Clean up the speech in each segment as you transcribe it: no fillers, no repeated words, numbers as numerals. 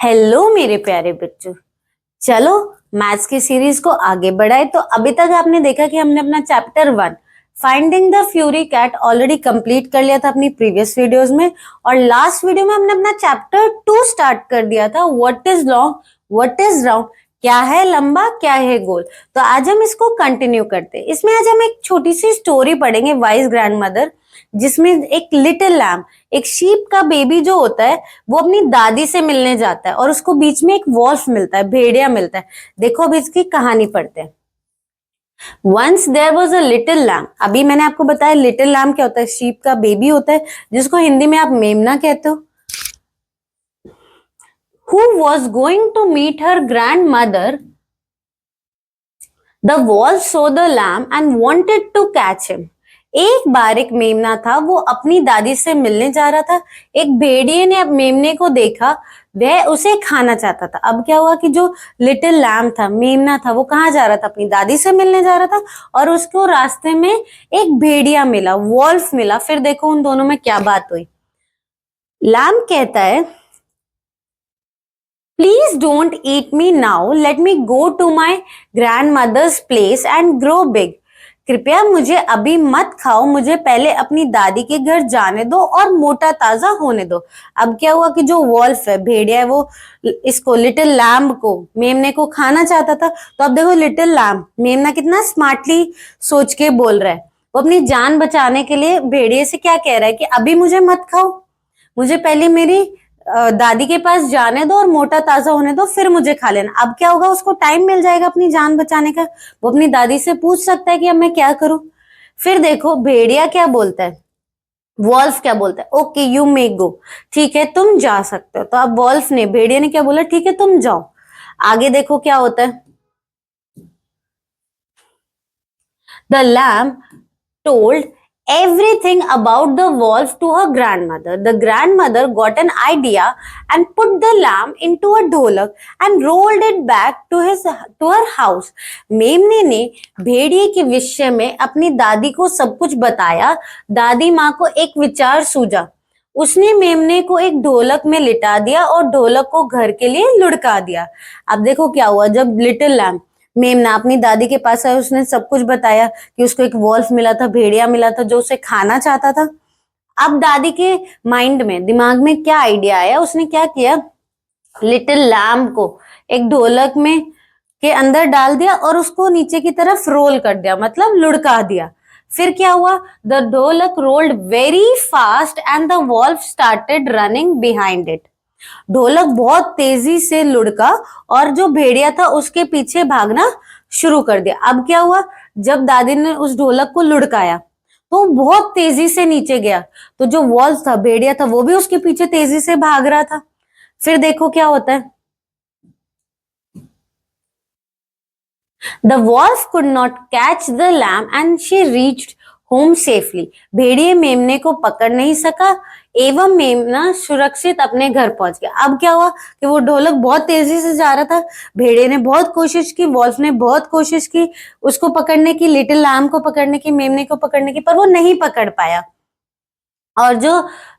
Hello मेरे प्यारे बच्चों। चलो मैथ्स की सीरीज को आगे बढ़ाए। तो अभी तक आपने देखा कि हमने अपना chapter 1 finding the furry cat already complete कर लिया था अपनी प्रीवियस वीडियोस में, और लास्ट वीडियो में हमने अपना चैप्टर 2 स्टार्ट कर दिया था, what is long what is round, क्या है लंबा क्या है गोल। तो आज हम इसको कंटिन्यू करते हैं। इसमें आज हम एक छोटी सी स्टोरी पढ़ेंगे, वाइज ग्रैंडमदर, जिसमें एक लिटिल लैम्ब, एक शीप का बेबी जो होता है, वो अपनी दादी से मिलने जाता है और उसको बीच में एक वॉल्फ मिलता है, भेड़िया मिलता है। देखो अब इसकी कहानी पढ़ते हैं। Once there was a little lamb. अभी मैंने आपको बताया लिटिल लैम्ब क्या होता है, शीप का बेबी होता है, जिसको हिंदी में आप मेमना कहते हो। Who was going to meet her grandmother? The wolf saw the lamb and wanted to catch him. एक बार एक मेमना था, वो अपनी दादी से मिलने जा रहा था। एक भेड़िए ने अब मेमने को देखा, वह उसे खाना चाहता था। अब क्या हुआ कि जो लिटिल लैम्ब था, मेमना था, वो कहाँ जा रहा था, अपनी दादी से मिलने जा रहा था, और उसको रास्ते में एक भेड़िया मिला, वॉल्फ मिला। फिर देखो उन दोनों में क्या बात हुई। लैम्ब कहता है, please don't eat me now, let me go to my grandmother's place and grow big. कृपया मुझे अभी मत खाओ, मुझे पहले अपनी दादी के घर जाने दो और मोटा ताजा होने दो। अब क्या हुआ कि जो वॉल्फ है, भेड़िया है, वो इसको लिटिल लैम्ब को, मेमने को खाना चाहता था। तो अब देखो लिटिल लैम्ब, मेमना कितना स्मार्टली सोच के बोल रहा है। वो अपनी जान बचाने के लिए भेड़िए से क्या कह रहा है कि अभी मुझे मत खाओ, मुझे पहले मेरी दादी के पास जाने दो और मोटा ताजा होने दो, फिर मुझे खा लेना। अब क्या होगा, उसको टाइम मिल जाएगा अपनी जान बचाने का। वो अपनी दादी से पूछ सकता है कि अब मैं क्या करूं। फिर देखो भेड़िया क्या बोलता है, वॉल्फ क्या बोलता है, ओके यू मे गो, ठीक है तुम जा सकते हो। तो अब वॉल्फ ने, भेड़िया ने क्या बोला, ठीक है तुम जाओ। आगे देखो क्या होता है। The lamb told everything about the wolf to her grandmother. The grandmother got an idea and put the lamb into a ढोलक and rolled it back to her house. मेमने ने भेड़िए के विषय में अपनी दादी को सब कुछ बताया। दादी माँ को एक विचार सूझा, उसने मेमने को एक ढोलक में लिटा दिया और ढोलक को घर के लिए लुढ़का दिया। अब देखो क्या हुआ, जब लिटिल लैम्ब, मेमना अपनी दादी के पास आया, उसने सब कुछ बताया कि उसको एक वॉल्फ मिला था, भेड़िया मिला था जो उसे खाना चाहता था। अब दादी के माइंड में, दिमाग में क्या आइडिया आया, उसने क्या किया, लिटिल लैम्ब को एक ढोलक में के अंदर डाल दिया और उसको नीचे की तरफ रोल कर दिया, मतलब लुढ़का दिया। फिर क्या हुआ, the dholak rolled very fast and the wolf started running behind it. ढोलक बहुत तेजी से लुढ़का और जो भेड़िया था उसके पीछे भागना शुरू कर दिया। अब क्या हुआ, जब दादी ने उस ढोलक को लुढ़काया तो बहुत तेजी से नीचे गया, तो जो वॉल्फ था, भेड़िया था, वो भी उसके पीछे तेजी से भाग रहा था। फिर देखो क्या होता है, The wolf could not catch the lamb and she reached home safely. भेड़िए मेमने को पकड़ नहीं सका एवं मेमना सुरक्षित अपने घर पहुंच गया। अब क्या हुआ कि वो ढोलक बहुत तेजी से जा रहा था, भेड़िए ने बहुत कोशिश की, वॉल्फ ने बहुत कोशिश की उसको पकड़ने की, लिटिल लैम्ब को पकड़ने की, मेमने को पकड़ने की, पर वो नहीं पकड़ पाया। और जो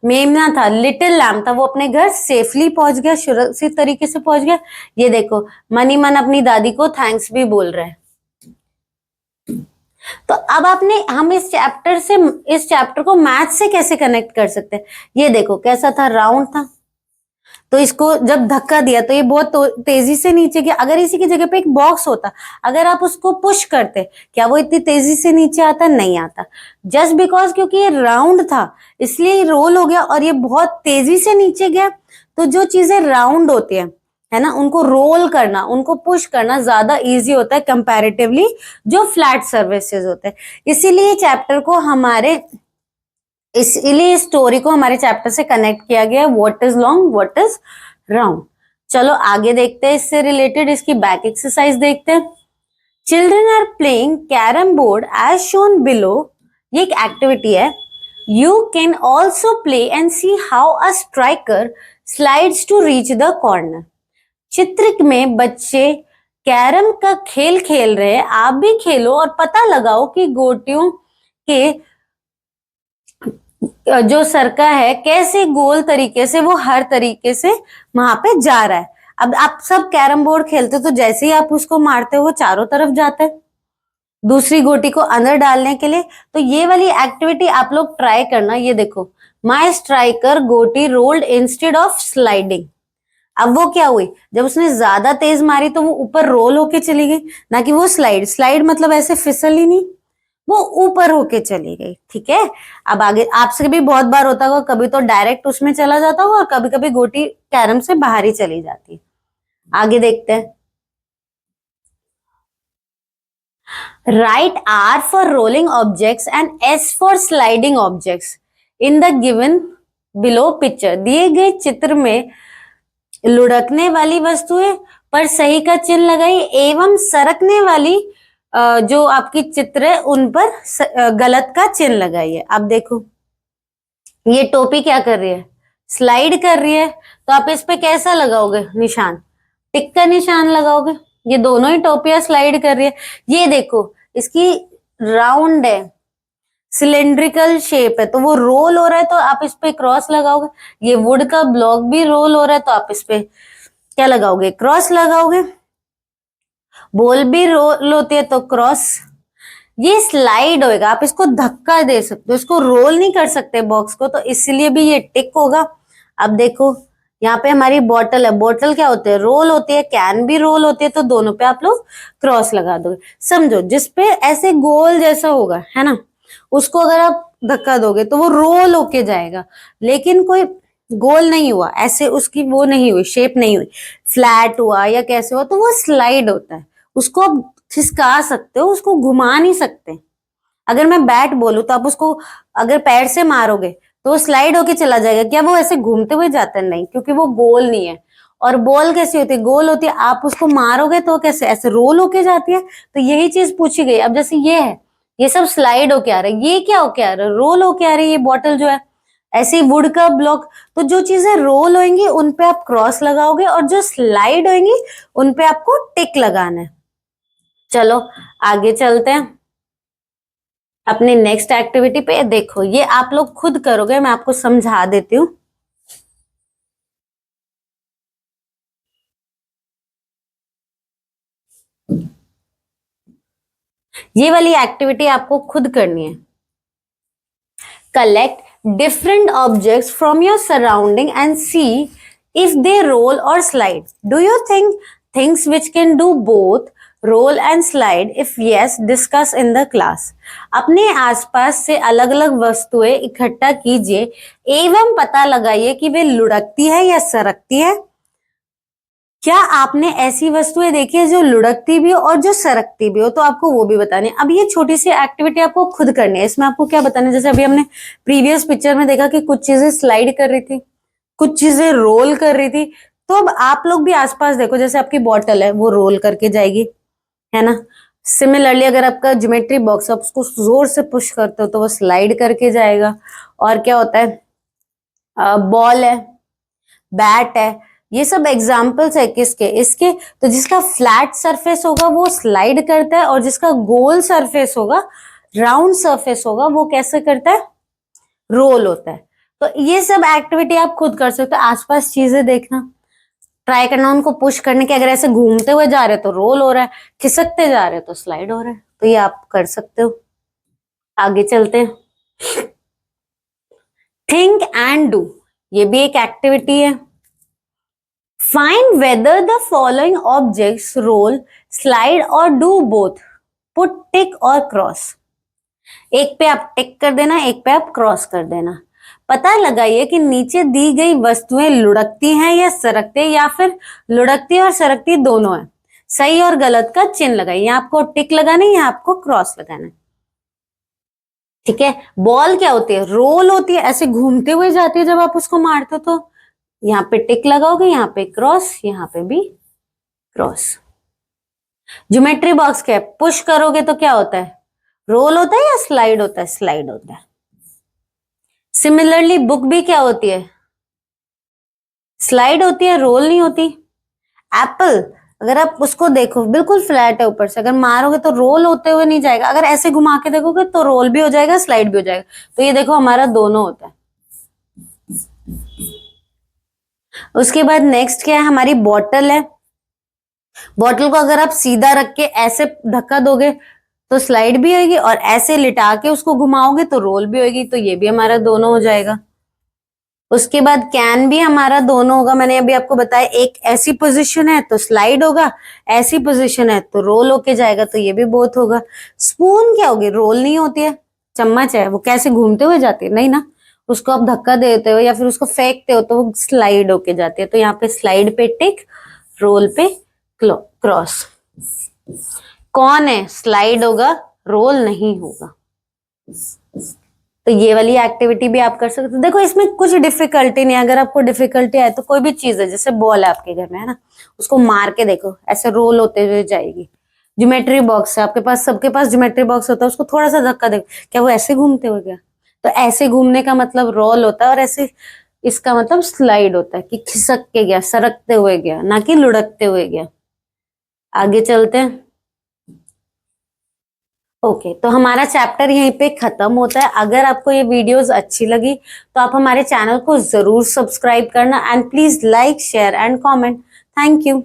मेमना था, लिटिल लैम्ब था, वो अपने घर सेफली पहुंच गया, सुरक्षित तरीके से पहुंच गया। ये देखो मन ही मन अपनी दादी को थैंक्स भी बोल रहे हैं। तो अब आपने, हम इस चैप्टर को मैथ से कैसे कनेक्ट कर सकते हैं। ये देखो कैसा था, राउंड था, तो इसको जब धक्का दिया तो ये बहुत तेजी से नीचे गया। अगर इसी की जगह पे एक बॉक्स होता, अगर आप उसको पुश करते, क्या वो इतनी तेजी से नीचे आता, नहीं आता। जस्ट बिकॉज क्योंकि ये राउंड था इसलिए रोल हो गया और ये बहुत तेजी से नीचे गया। तो जो चीजें राउंड होती है ना, उनको रोल करना, उनको पुश करना ज्यादा इजी होता है कंपैरेटिवली जो फ्लैट सर्फेसेस होते हैं। इसीलिए चैप्टर को हमारे, इसलिए स्टोरी को हमारे चैप्टर से कनेक्ट किया गया है, what is long what is round. चलो आगे देखते हैं, इससे रिलेटेड इसकी बैक एक्सरसाइज देखते हैं। Children are playing carrom board as shown below. ये एक एक्टिविटी है। You can also play and see how a striker slides to reach the corner. चित्र में बच्चे कैरम का खेल खेल रहे हैं, आप भी खेलो और पता लगाओ कि गोटियों के जो सरका है कैसे गोल तरीके से वो हर तरीके से वहां पे जा रहा है। अब आप सब कैरम बोर्ड खेलते हो तो जैसे ही आप उसको मारते हो वो चारों तरफ जाता है दूसरी गोटी को अंदर डालने के लिए। तो ये वाली एक्टिविटी आप लोग ट्राई करना। ये देखो, माई स्ट्राइकर गोटी रोल्ड इंस्टेड ऑफ स्लाइडिंग। अब वो क्या हुई, जब उसने ज्यादा तेज मारी तो वो ऊपर रोल होके चली गई, ना कि वो स्लाइड। स्लाइड मतलब ऐसे फिसल ही नहीं, वो ऊपर होके चली गई। ठीक है, अब आगे आपसे भी बहुत बार होता होगा, कभी तो डायरेक्ट उसमें चला जाता होगा और कभी कभी गोटी कैरम से बाहर ही चली जाती है। आगे देखते हैं। Write R for rolling objects and S for sliding objects in the given below picture. दिए गए चित्र में लुढ़कने वाली वस्तुएं पर सही का चिन्ह लगाई एवं सरकने वाली जो आपकी चित्र है उन पर गलत का चिन्ह लगाइए। अब देखो, ये टोपी क्या कर रही है, स्लाइड कर रही है, तो आप इस पे कैसा लगाओगे निशान, टिक का निशान लगाओगे। ये दोनों ही टोपियां स्लाइड कर रही है। ये देखो, इसकी राउंड है, सिलेंड्रिकल शेप है, तो वो रोल हो रहा है तो आप इस पे क्रॉस लगाओगे। ये वुड का ब्लॉक भी रोल हो रहा है तो आप इस पे क्या लगाओगे, क्रॉस लगाओगे। बॉल भी रोल होती है तो क्रॉस। ये स्लाइड होएगा, आप इसको धक्का दे सकते हो, इसको रोल नहीं कर सकते बॉक्स को, तो इसलिए भी ये टिक होगा। अब देखो, यहाँ पे हमारी बॉटल है, बॉटल क्या होती है, रोल होती है, कैन भी रोल होती है, तो दोनों पे आप लोग क्रॉस लगा दोगे। समझो, जिसपे ऐसे गोल जैसा होगा है ना, उसको अगर आप धक्का दोगे तो वो रोल होके जाएगा, लेकिन कोई गोल नहीं हुआ, ऐसे उसकी वो नहीं हुई, शेप नहीं हुई, फ्लैट हुआ या कैसे हुआ, तो वो स्लाइड होता है। उसको आप खिसका सकते हो, उसको घुमा नहीं सकते। अगर मैं बैट बोलूं तो आप उसको अगर पैर से मारोगे तो वो स्लाइड होके चला जाएगा, क्या वो ऐसे घूमते हुए जाता है, नहीं, क्योंकि वो गोल नहीं है। और बॉल कैसी होती है, गोल होती है, आप उसको मारोगे तो कैसे ऐसे रोल होके जाती है। तो यही चीज पूछी गई। अब जैसे ये है, ये सब स्लाइड होके आ रहा है, ये क्या होके आ रहा है, रोल होके आ रही है ये बॉटल जो है। ऐसे ही वुड का ब्लॉक, तो जो चीजें रोल होंगी उन पे आप क्रॉस लगाओगे और जो स्लाइड होंगी उन पे आपको टिक लगाना है। चलो आगे चलते हैं अपनी नेक्स्ट एक्टिविटी पे। देखो, ये आप लोग खुद करोगे, मैं आपको समझा देती हूँ। ये वाली एक्टिविटी आपको खुद करनी है। Collect different objects from your surrounding and see if they roll और slide. Do you think things which can do both roll and slide? If yes, discuss in the class. अपने आसपास से अलग अलग वस्तुएं इकट्ठा कीजिए एवं पता लगाइए कि वे लुढ़कती है या सरकती है। क्या आपने ऐसी वस्तुएं देखी है जो लुढ़कती भी हो और जो सरकती भी हो, तो आपको वो भी बतानी है। अब ये छोटी सी एक्टिविटी आपको खुद करनी है। इसमें आपको क्या बताना है, जैसे अभी हमने प्रीवियस पिक्चर में देखा कि कुछ चीजें स्लाइड कर रही थी, कुछ चीजें रोल कर रही थी, तो अब आप लोग भी आसपास देखो, जैसे आपकी बॉटल है वो रोल करके जाएगी, है ना। सिमिलरली अगर आपका ज्योमेट्री बॉक्स आप उसको जोर से पुश करते हो तो वो स्लाइड करके जाएगा। और क्या होता है, बॉल है, बैट है, ये सब एग्जाम्पल्स है किसके, इसके। तो जिसका फ्लैट सरफेस होगा वो स्लाइड करता है, और जिसका गोल सरफेस होगा, राउंड सरफेस होगा, वो कैसे करता है, रोल होता है। तो ये सब एक्टिविटी आप खुद कर सकते हो। आसपास चीजें देखना, ट्राई करना, उनको पुश करने के। अगर ऐसे घूमते हुए जा रहे हो तो रोल हो रहा है, खिसकते जा रहे हो तो स्लाइड हो रहा है। तो ये आप कर सकते हो। आगे चलते हैं। थिंक एंड डू, ये भी एक एक्टिविटी है। Find whether the following objects roll, slide or do both. Put tick or cross. एक पे आप टिक कर देना, एक पे आप क्रॉस कर देना। पता लगाइए कि नीचे दी गई वस्तुएं लुढ़कती हैं या सरकती है, या फिर लुढ़कती और सरकती दोनों है। सही और गलत का चिन्ह लगाइए। यहाँ आपको टिक लगाना है, यहाँ आपको क्रॉस लगाना है। ठीक है, बॉल क्या होती है, रोल होती है, ऐसे घूमते हुए जाती है। जब आप उसको मारते हो तो यहाँ पे टिक लगाओगे, यहाँ पे क्रॉस, यहाँ पे भी क्रॉस। ज्योमेट्री बॉक्स क्या है, पुश करोगे तो क्या होता है, रोल होता है या स्लाइड होता है, स्लाइड होता है। सिमिलरली बुक भी क्या होती है, स्लाइड होती है, रोल नहीं होती। एप्पल अगर आप उसको देखो बिल्कुल फ्लैट है ऊपर से, अगर मारोगे तो रोल होते हुए नहीं जाएगा, अगर ऐसे घुमा के देखोगे तो रोल भी हो जाएगा, स्लाइड भी हो जाएगा। तो ये देखो हमारा दोनों होता है। उसके बाद नेक्स्ट क्या है, हमारी बॉटल है। बॉटल को अगर आप सीधा रख के ऐसे धक्का दोगे तो स्लाइड भी होगी, और ऐसे लिटा के उसको घुमाओगे तो रोल भी होगी, तो ये भी हमारा दोनों हो जाएगा। उसके बाद कैन भी हमारा दोनों होगा, मैंने अभी आपको बताया, एक ऐसी पोजीशन है तो स्लाइड होगा, ऐसी पोजीशन है तो रोल होके जाएगा, तो ये भी बोथ होगा। स्पून क्या होगी, रोल नहीं होती है, चम्मच है वो कैसे घूमते हुए जाती है, नहीं ना, उसको आप धक्का देते हो या फिर उसको फेंकते हो तो वो स्लाइड होके जाती है। तो यहाँ पे स्लाइड पे टिक, रोल पे क्रॉस। कौन है, स्लाइड होगा, रोल नहीं होगा। तो ये वाली एक्टिविटी भी आप कर सकते हो। देखो इसमें कुछ डिफिकल्टी नहीं है, अगर आपको डिफिकल्टी आए तो कोई भी चीज है, जैसे बॉल है आपके घर में है ना, उसको मार के देखो ऐसे रोल होते हुए जाएगी। ज्योमेट्री बॉक्स है आपके पास, सबके पास ज्योमेट्री बॉक्स होता है, उसको थोड़ा सा धक्का देखो, क्या वो ऐसे घूमते हुए गया? तो ऐसे घूमने का मतलब रोल होता है, और ऐसे इसका मतलब स्लाइड होता है कि खिसक के गया, सरकते हुए गया, ना कि लुढ़कते हुए गया। आगे चलते हैं। ओके तो हमारा चैप्टर यहीं पे खत्म होता है। अगर आपको ये वीडियोस अच्छी लगी तो आप हमारे चैनल को जरूर सब्सक्राइब करना, and please like share and comment. Thank you.